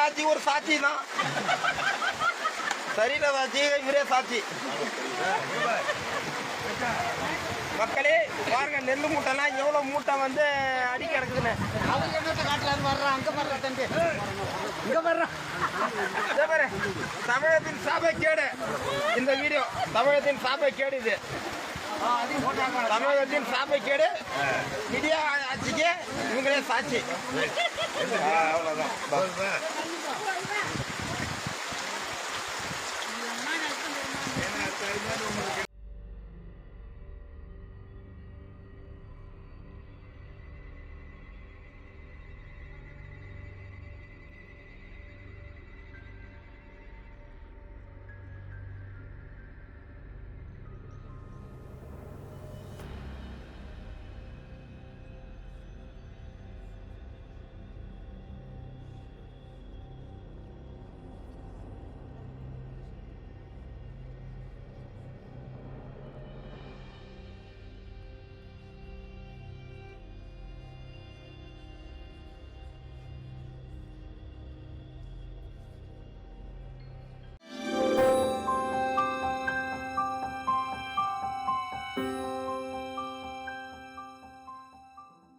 ஆட்சி ஒரு சாட்சி தான். சரியில்லாத ஆட்சி இவரே சாட்சி. மக்களே பாருங்க, நெல் மூட்டைலாம் எவ்வளோ மூட்டை வந்து அடி கிடக்குதுன்னு. அவங்க என்னத்தை காட்டலான்னு வர்றான், அங்கே வர்றான் தம்பி, இங்கே வர்றான். பாரு, தமிழகத்தின் சாபை கேடு இந்த வீடியோ. தமிழகத்தின் சாபை கேடு இது. தமிழகத்தின் சாபை கேடு. மீடியா ஆட்சிக்கு இவங்களே சாட்சி. அவ்வளோதான்.